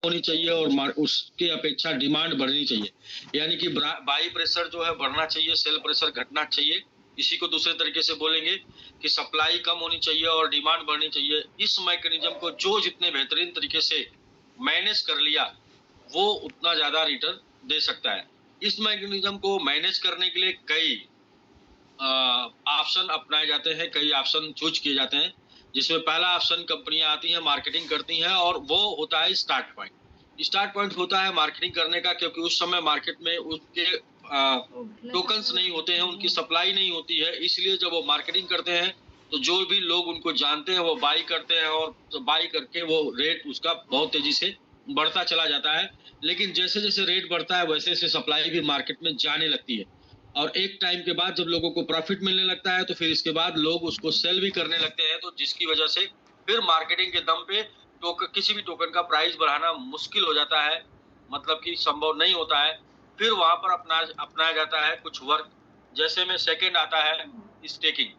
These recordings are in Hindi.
होनी चाहिए और उसके अपेक्षा डिमांड बढ़नी चाहिए, यानी कि बाई प्रेशर जो है बढ़ना चाहिए, सेल प्रेशर घटना चाहिए। इसी को दूसरे तरीके से बोलेंगे कि सप्लाई कम होनी चाहिए और डिमांड बढ़नी चाहिए। इस मैकेनिज्म को जो जितने बेहतरीन तरीके से मैनेज कर लिया, वो उतना ज्यादा रिटर्न दे सकता है। इस मैकेनिज्म को मैनेज करने के लिए कई ऑप्शन अपनाए जाते हैं, कई ऑप्शन चूज किए जाते हैं, जिसमें पहला ऑप्शन कंपनियां आती हैं, मार्केटिंग करती हैं, और वो होता है स्टार्ट पॉइंट। स्टार्ट पॉइंट होता है मार्केटिंग करने का, क्योंकि उस समय मार्केट में उसके टोकन्स नहीं होते हैं, उनकी सप्लाई नहीं होती है, इसलिए जब वो मार्केटिंग करते हैं तो जो भी लोग उनको जानते हैं वो बाई करते हैं, और बाई करके वो रेट उसका बहुत तेजी से बढ़ता चला जाता है। लेकिन जैसे जैसे रेट बढ़ता है वैसे वैसे सप्लाई भी मार्केट में जाने लगती है, और एक टाइम के बाद जब लोगों को प्रॉफिट मिलने लगता है तो फिर इसके बाद लोग उसको सेल भी करने लगते हैं, तो जिसकी वजह से फिर मार्केटिंग के दम पे किसी भी टोकन का प्राइस बढ़ाना मुश्किल हो जाता है, मतलब कि संभव नहीं होता है। फिर वहां पर अपनाया जाता है कुछ वर्क, जैसे में सेकंड आता है स्टेकिंग।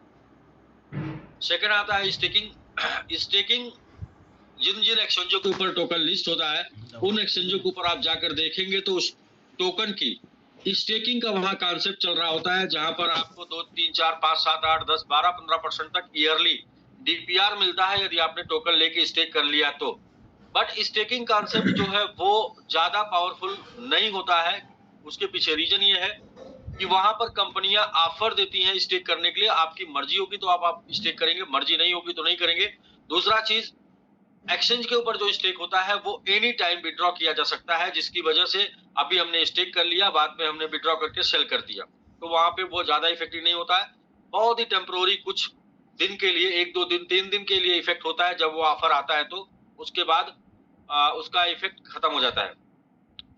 सेकंड आता है स्टेकिंग। स्टेकिंग जिन जिन एक्सचेंजों के ऊपर टोकन लिस्ट होता है, उन एक्सचेंजों के ऊपर आप जाकर देखेंगे तो उस टोकन की स्टेकिंग का वहां कॉन्सेप्ट चल रहा होता है, जहां पर आपको 2, 3, 4, 5, 7, 8, 10, 12, 15% तक ईयरली डीपीआर मिलता है यदि आपने टोकन लेके स्टेक कर लिया तो। बट स्टेकिंग कॉन्सेप्ट जो है वो ज्यादा पावरफुल नहीं होता है। उसके पीछे रीजन ये है कि वहां पर कंपनियां ऑफर देती हैं स्टेक करने के लिए, आपकी मर्जी होगी तो आप स्टेक करेंगे, मर्जी नहीं होगी तो नहीं करेंगे। दूसरा चीज, एक्सचेंज के ऊपर जो स्टेक होता है वो एनी टाइम विड्रॉ किया जा सकता है, जिसकी वजह से अभी हमने स्टेक कर लिया, बाद में हमने विड्रॉ करके सेल कर दिया, तो वहां पे वो ज्यादा इफेक्टिव नहीं होता है। बहुत ही टेम्पोररी, कुछ दिन के लिए, 1-2 दिन, 3 दिन के लिए इफेक्ट होता है जब वो ऑफर आता है, तो उसके बाद उसका इफेक्ट खत्म हो जाता है।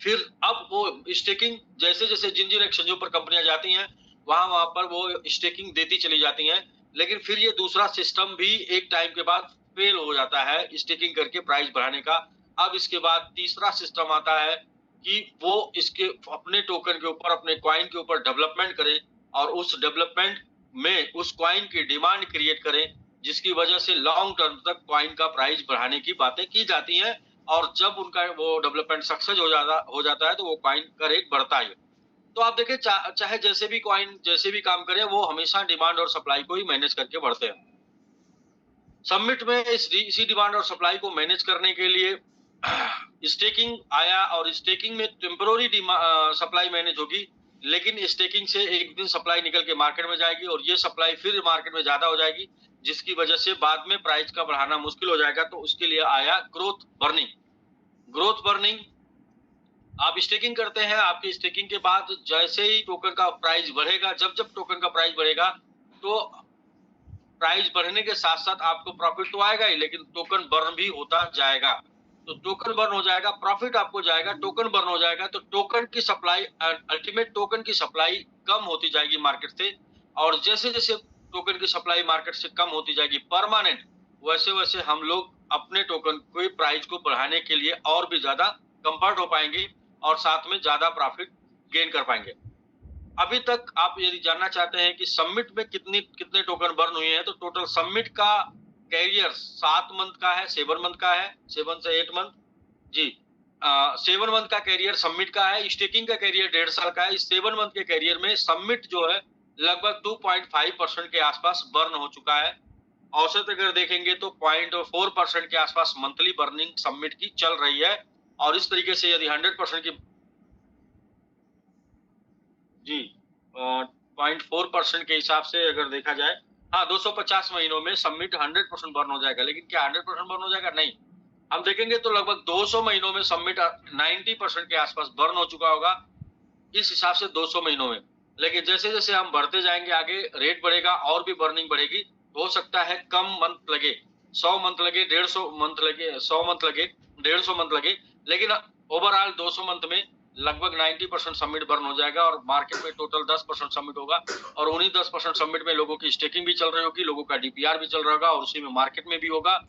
फिर अब वो स्टेकिंग जैसे जैसे जिन जिन एक्सचेंजों पर कंपनियां जाती हैं, वहां वहां पर वो स्टेकिंग देती चली जाती हैं, लेकिन फिर ये दूसरा सिस्टम भी एक टाइम के बाद फेल हो जाता है स्टेकिंग करके प्राइस बढ़ाने का। अब इसके बाद तीसरा सिस्टम आता है कि वो इसके अपने टोकन के ऊपर, अपने क्वाइन के ऊपर डेवलपमेंट करें, और उस डेवलपमेंट में उस क्वाइन की डिमांड क्रिएट करें, जिसकी वजह से लॉन्ग टर्म तक क्वाइन का प्राइस बढ़ाने की बातें की जाती हैं। और जब उनका वो डेवलपमेंट सक्सेस हो जाता है तो वो कॉइन का रेट बढ़ता है। तो आप देखिए, चाहे जैसे भी कॉइन जैसे भी काम करे, वो हमेशा डिमांड और सप्लाई को ही मैनेज करके बढ़ते हैं। सबमिट में इसी डिमांड और सप्लाई को मैनेज करने के लिए स्टेकिंग आया, और स्टेकिंग में टेम्पोररी सप्लाई मैनेज होगी, लेकिन स्टेकिंग से एक दिन सप्लाई निकल के मार्केट में जाएगी, और ये सप्लाई फिर मार्केट में ज्यादा हो जाएगी, जिसकी वजह से बाद में प्राइस का बढ़ाना मुश्किल हो जाएगा। तो उसके लिए आया ग्रोथ बर्निंग। ग्रोथ बर्निंग, आप स्टेकिंग करते हैं, आपकी स्टेकिंग के बाद जैसे ही टोकन का प्राइस बढ़ेगा, जब जब टोकन का प्राइस बढ़ेगा, तो प्राइस बढ़ने के साथ साथ आपको प्रॉफिट तो आएगा ही, लेकिन टोकन बर्न भी होता जाएगा। तो टोकन बर्न हो जाएगा, प्रॉफिट आपको जाएगा, टोकन बर्न हो जाएगा, तो टोकन की सप्लाई, अल्टीमेट टोकन की सप्लाई कम होती जाएगी मार्केट से। और जैसे जैसे टोकन की सप्लाई मार्केट से कम होती जाएगी परमानेंट, वैसे वैसे हम लोग अपने टोकन को प्राइस को बढ़ाने के लिए और भी ज्यादा कंफर्ट हो पाएंगे, और साथ में ज्यादा प्रॉफिट गेन कर पाएंगे। अभी तक आप यदि जानना चाहते हैं कि सबमिट में कितने टोकन बर्न हुए हैं, तो टोटल सबमिट का कैरियर 7 मंथ का है, 7 मंथ का है, 7 से 8 मंथ जी। 7 मंथ का कैरियर सबमिट का है। स्टेकिंग का कैरियर 1.5 साल का है। इस 7 मंथ के कैरियर में सबमिट जो है लगभग 2.5% के आसपास बर्न हो चुका है। औसत अगर देखेंगे तो 0.4% के आसपास मंथली बर्निंग सबमिट की चल रही है। और इस तरीके से यदि 100% की जी 0.4% के हिसाब से अगर देखा जाए, हाँ, 250 महीनों में सबमिट 100% बर्न हो जाएगा। लेकिन क्या 100% बर्न हो जाएगा? नहीं। हम देखेंगे तो लगभग 200 महीनों में सबमिट 90% के आसपास बर्न हो चुका होगा, इस हिसाब से 200 महीनों में। लेकिन जैसे जैसे हम बढ़ते जाएंगे आगे, रेट बढ़ेगा और भी बर्निंग बढ़ेगी। हो सकता है कम मंथ लगे, 100 मंथ लगे, 150 मंथ लगे, 100 मंथ लगे, 150 मंथ लगे, लेकिन ओवरऑल 200 मंथ में लगभग 90% सबमिट बर्न हो जाएगा, और मार्केट में टोटल 10% सबमिट होगा। और उन्हीं 10% सबमिट में लोगों की स्टेकिंग भी चल रही होगी, लोगों का डीपीआर भी चल रहा होगा, और उसी में मार्केट में भी होगा,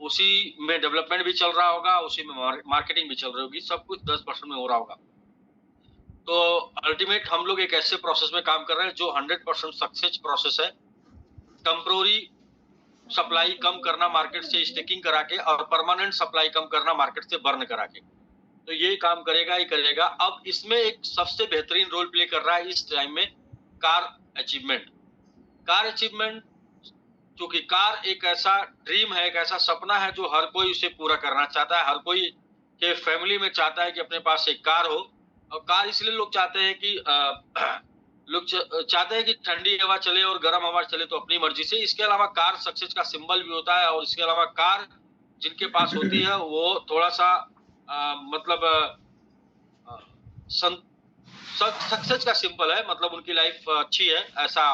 उसी में डेवलपमेंट भी चल रहा होगा, उसी में मार्केटिंग भी चल रही होगी, सब कुछ 10% में हो रहा होगा। तो अल्टीमेट हम लोग एक ऐसे प्रोसेस में काम कर रहे हैं जो 100% सक्सेस प्रोसेस है। टेम्पोररी सप्लाई कम करना मार्केट से स्टेकिंग करा के, और परमानेंट सप्लाई कम करना मार्केट से बर्न करा के। तो ये काम करेगा ही करेगा। अब इसमें एक सबसे बेहतरीन रोल प्ले कर रहा है इस टाइम में कार अचीवमेंट। कार अचीवमेंट, क्योंकि कार एक ऐसा ड्रीम है, एक ऐसा सपना है जो हर कोई उसे पूरा करना चाहता है। हर कोई के फैमिली में चाहता है कि अपने पास एक कार हो। और कार इसलिए लोग चाहते हैं कि लोग चाहते हैं कि ठंडी हवा चले और गर्म हवा चले तो अपनी मर्जी से। इसके अलावा कार सक्सेस का सिंबल भी होता है, और इसके अलावा कार जिनके पास होती है वो थोड़ा सा मतलब सक्सेस का सिंबल है, मतलब उनकी लाइफ अच्छी है, ऐसा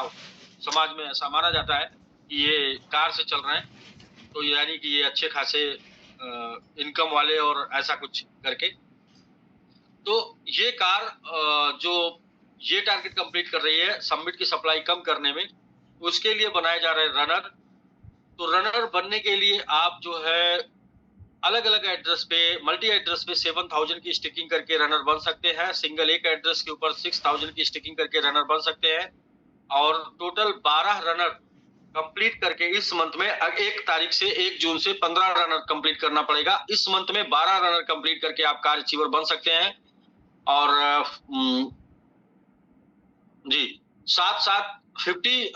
समाज में ऐसा माना जाता है कि ये कार से चल रहे हैं, तो यानी कि ये अच्छे खासे इनकम वाले और ऐसा कुछ करके। तो ये कार जो ये टारगेट कंप्लीट कर रही है समिट की सप्लाई कम करने में, उसके लिए बनाए जा रहे रनर। तो रनर बनने के लिए आप जो है अलग अलग एड्रेस पे, मल्टी एड्रेस पे 7000 की स्टिकिंग करके रनर बन सकते हैं। सिंगल एक एड्रेस के ऊपर 6000 की स्टिकिंग करके रनर बन सकते हैं। और टोटल 12 रनर कंप्लीट करके इस मंथ में 1 तारीख से 1 जून से 15 रनर कंप्लीट करना पड़ेगा। इस मंथ में 12 रनर कंप्लीट करके आप कार अचीवर बन सकते हैं। और जी, साथ साथ 50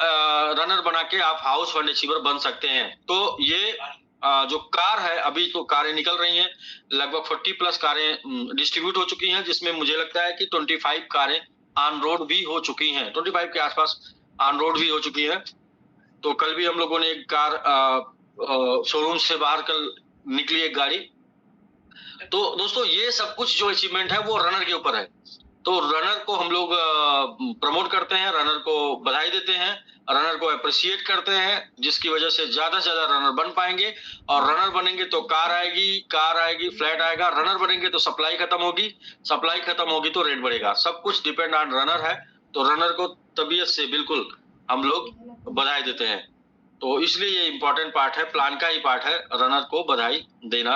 रनर बना के आप हाउस फंड अचीवर बन सकते हैं। तो ये जो कार है, अभी तो कारें निकल रही हैं, लगभग 40 प्लस कारें डिस्ट्रीब्यूट हो चुकी हैं, जिसमें मुझे लगता है कि 25 कारें ऑन रोड भी हो चुकी हैं, 25 के आसपास ऑन रोड भी हो चुकी हैं। तो कल भी हम लोगों ने एक कार शोरूम से बाहर कल निकली एक गाड़ी। तो दोस्तों ये सब कुछ जो अचीवमेंट है वो रनर के ऊपर है। तो रनर को हम लोग प्रमोट करते हैं, रनर को बधाई देते हैं, रनर को अप्रिशिएट करते हैं, जिसकी वजह से ज्यादा से ज्यादा रनर बन पाएंगे। और रनर बनेंगे तो कार आएगी, फ्लैट आएगा। रनर बनेंगे तो सप्लाई खत्म होगी, सप्लाई खत्म होगी तो रेट बढ़ेगा। सब कुछ डिपेंड ऑन रनर है। तो रनर को तबीयत से बिल्कुल हम लोग बधाई देते हैं। तो इसलिए ये इंपॉर्टेंट पार्ट है, प्लान का ही पार्ट है रनर को बधाई देना।